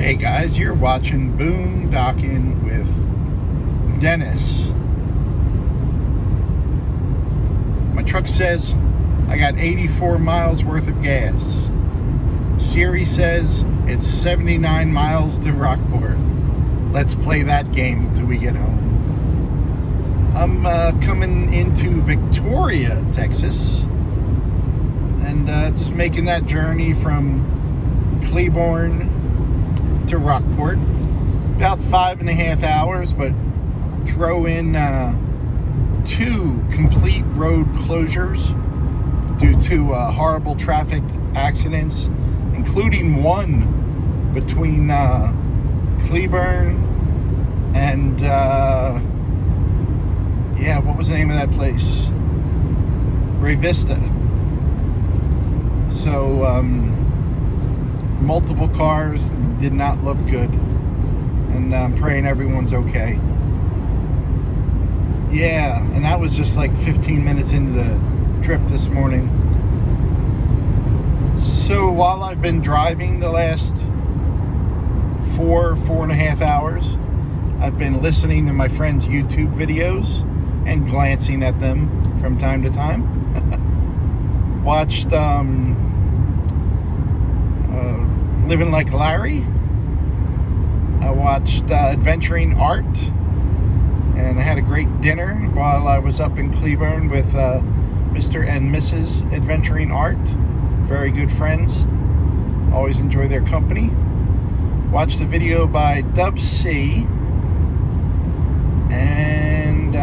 Hey guys, you're watching Boondocking with Dennis. My truck says I got 84 miles worth of gas. Siri says it's 79 miles to Rockport. Let's play that game till we get home. I'm coming into Victoria, Texas, and just making that journey from Cleburne to Rockport. About 5.5 hours, but throw in 2 complete road closures due to horrible traffic accidents, including one between Cleburne and what was the name of that place? Ray Vista. So multiple cars, did not look good, and I'm praying everyone's okay. Yeah, and that was just like 15 minutes into the trip this morning. So while I've been driving the last 4.5 hours, I've been listening to my friends' YouTube videos and glancing at them from time to time. Watched Living Like Larry. I watched Adventuring Art, and I had a great dinner while I was up in Cleburne with Mr. and Mrs. Adventuring Art. Very good friends. Always enjoy their company. Watched the video by Dub C. And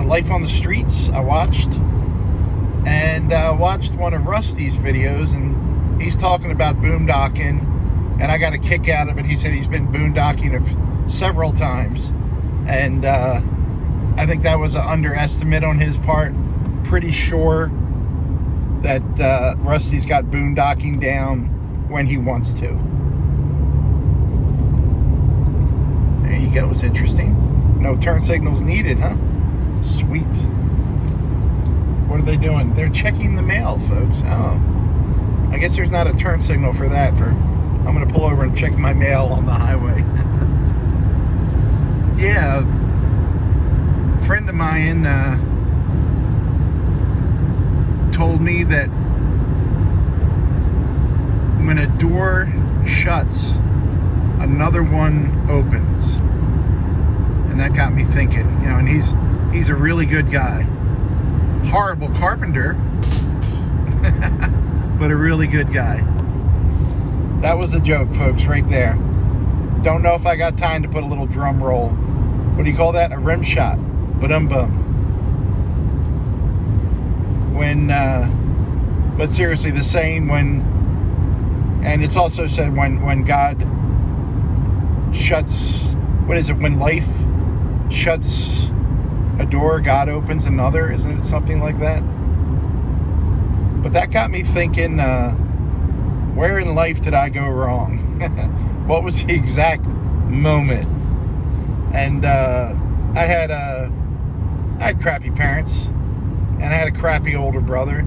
Life on the Streets I watched. And watched one of Rusty's videos, and he's talking about boondocking. And I got a kick out of it. He said he's been boondocking several times. And I think that was an underestimate on his part. Pretty sure that Rusty's got boondocking down when he wants to. There you go. It's interesting. No turn signals needed, huh? Sweet. What are they doing? They're checking the mail, folks. Oh. I guess there's not a turn signal for that. I'm going to pull over and check my mail on the highway. Yeah, a friend of mine told me that when a door shuts, another one opens. And that got me thinking, and he's a really good guy. Horrible carpenter, but a really good guy. That was a joke, folks, right there. Don't know if I got time to put a little drum roll. What do you call that? A rim shot. Ba-dum-bum. But seriously, the saying and it's also said when God shuts, what is it? When life shuts a door, God opens another. Isn't it something like that? But that got me thinking, where in life did I go wrong? What was the exact moment? And I had crappy parents, and I had a crappy older brother.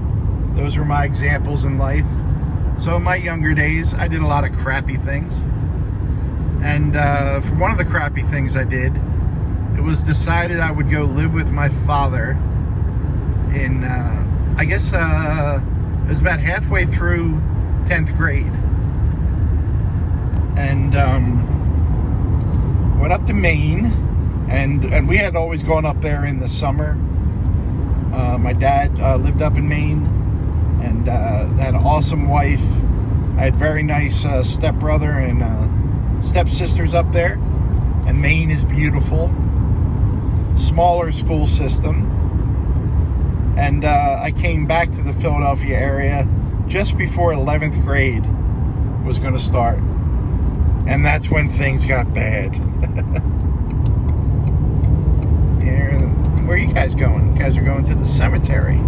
Those were my examples in life. So in my younger days, I did a lot of crappy things. And for one of the crappy things I did, it was decided I would go live with my father in, it was about halfway through 10th grade. And went up to Maine, and we had always gone up there in the summer. My dad lived up in Maine, and had an awesome wife. I had very nice stepbrother and stepsisters up there, and Maine is beautiful. Smaller school system. And I came back to the Philadelphia area just before 11th grade was going to start. And that's when things got bad. Where are you guys going? You guys are going to the cemetery.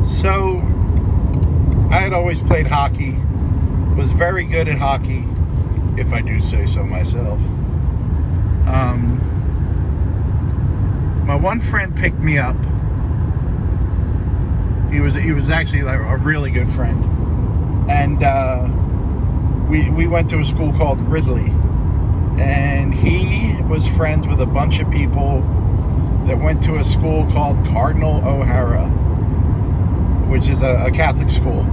So, I had always played hockey. Was very good at hockey, if I do say so myself. My one friend picked me up. He was actually like a really good friend. And we went to a school called Ridley. And he was friends with a bunch of people that went to a school called Cardinal O'Hara, which is a Catholic school.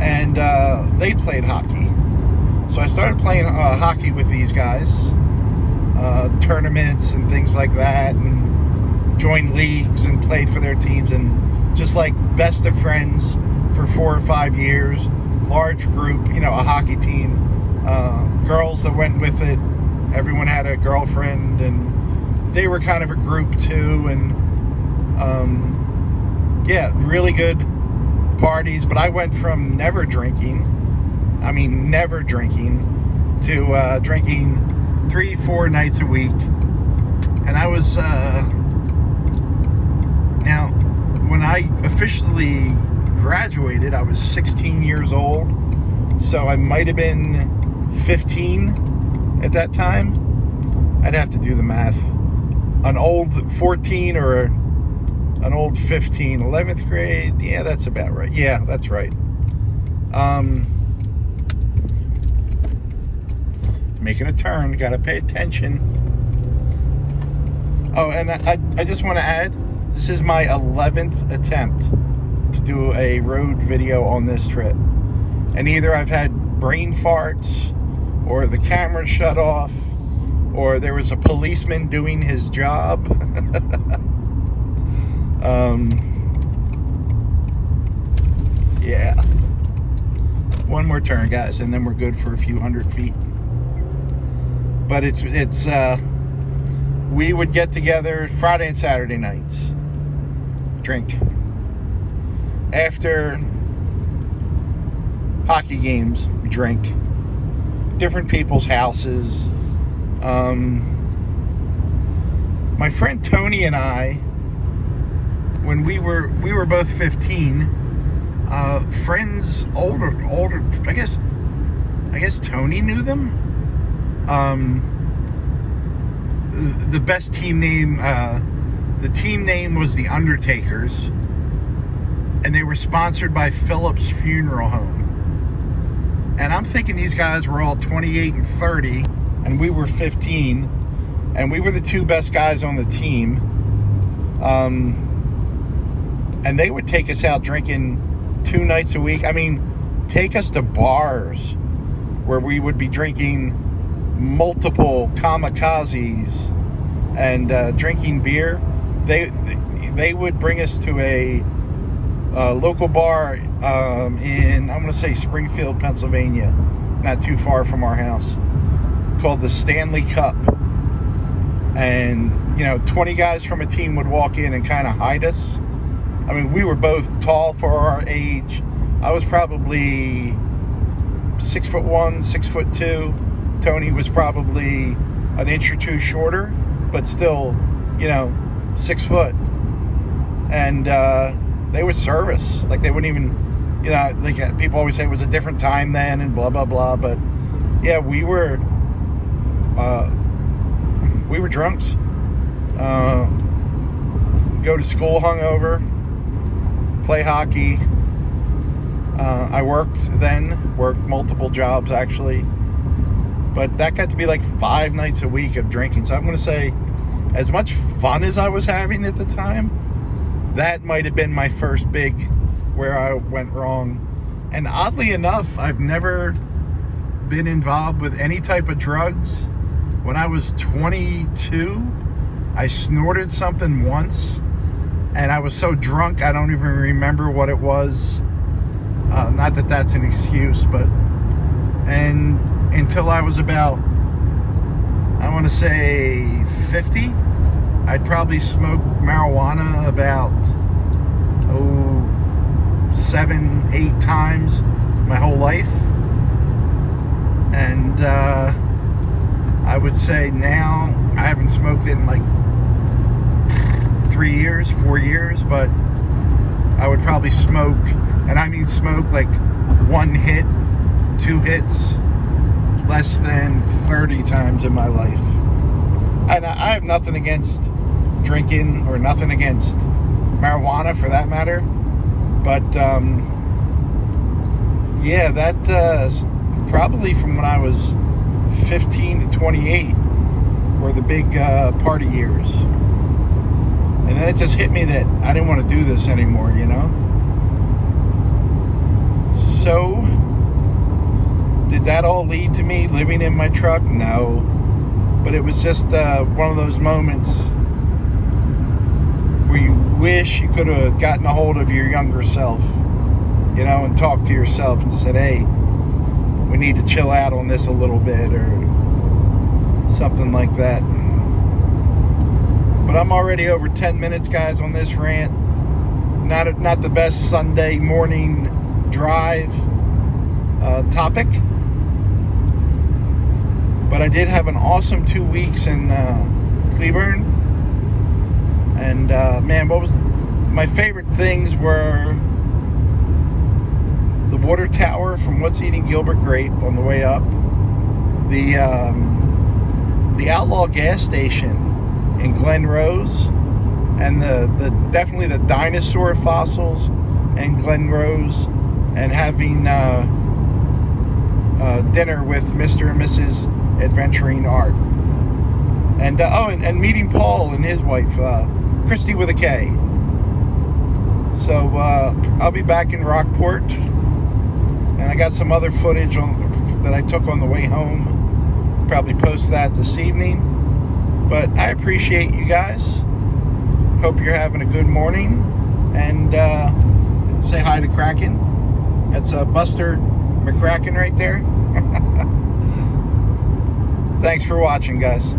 And they played hockey. So I started playing hockey with these guys, tournaments and things like that, and joined leagues and played for their teams, and just like best of friends for 4 or 5 years. Large group, a hockey team. Girls that went with it, everyone had a girlfriend, and they were kind of a group too. And really good parties. But I went from never drinking to drinking 3-4 nights a week. And I was now when I officially graduated, I was 16 years old, so I might have been 15 at that time. I'd have to do the math. An old 14 or an old 15, 11th grade. Yeah, that's about right. Yeah, that's right. Making a turn, gotta pay attention. Oh, and I just want to add, this is my 11th attempt to do a road video on this trip. And either I've had brain farts, or the camera shut off, or there was a policeman doing his job. Yeah. One more turn, guys, and then we're good for a few hundred feet. But it's we would get together Friday and Saturday nights, drink. After hockey games, we drink. Different people's houses. My friend Tony and I, when we were both 15, friends older. I guess Tony knew them. The best team name, the team name was the Undertakers, and they were sponsored by Phillips Funeral Home. And I'm thinking these guys were all 28 and 30, and we were 15, and we were the two best guys on the team. And they would take us out drinking 2 nights a week. I mean, take us to bars where we would be drinking multiple kamikazes and drinking beer. They would bring us to a local bar in, I'm going to say Springfield, Pennsylvania, not too far from our house, called the Stanley Cup. And 20 guys from a team would walk in and kind of hide us. I mean, we were both tall for our age. I was probably 6'1", 6'2". Tony was probably an inch or two shorter, but still, 6 foot. And they would serve us. Like, they wouldn't even, like people always say it was a different time then and blah, blah, blah. But yeah, we were drunks. Go to school hungover, play hockey. I worked multiple jobs actually. But that got to be like 5 nights a week of drinking. So I'm going to say, as much fun as I was having at the time, that might have been my first big where I went wrong. And oddly enough, I've never been involved with any type of drugs. When I was 22, I snorted something once, and I was so drunk I don't even remember what it was. Not that that's an excuse, but until I was about, I want to say 50, I'd probably smoked marijuana about 7-8 times my whole life. And I would say now I haven't smoked in like 4 years, but I would probably smoke, and I mean smoke like 1 hit, 2 hits, less than 30 times in my life. And I have nothing against drinking or nothing against marijuana for that matter, but yeah, that probably from when I was 15 to 28 were the big party years. And then it just hit me that I didn't want to do this anymore, you know? So, did that all lead to me living in my truck? No. But it was just one of those moments where you wish you could have gotten a hold of your younger self, you know, and talked to yourself and said, hey, we need to chill out on this a little bit, or something like that. But I'm already over 10 minutes, guys, on this rant. Not the best Sunday morning drive topic. But I did have an awesome 2 weeks in Cleburne. And, man, what was my favorite things were the water tower from What's Eating Gilbert Grape on the way up. The Outlaw gas station in Glen Rose, and the definitely the dinosaur fossils in Glen Rose, and having dinner with Mr. and Mrs. Adventuring Art, and meeting Paul and his wife, Christy with a K. So I'll be back in Rockport, and I got some other footage that I took on the way home. Probably post that this evening. But I appreciate you guys. Hope you're having a good morning. And say hi to Kraken. That's Buster McCracken right there. Thanks for watching, guys.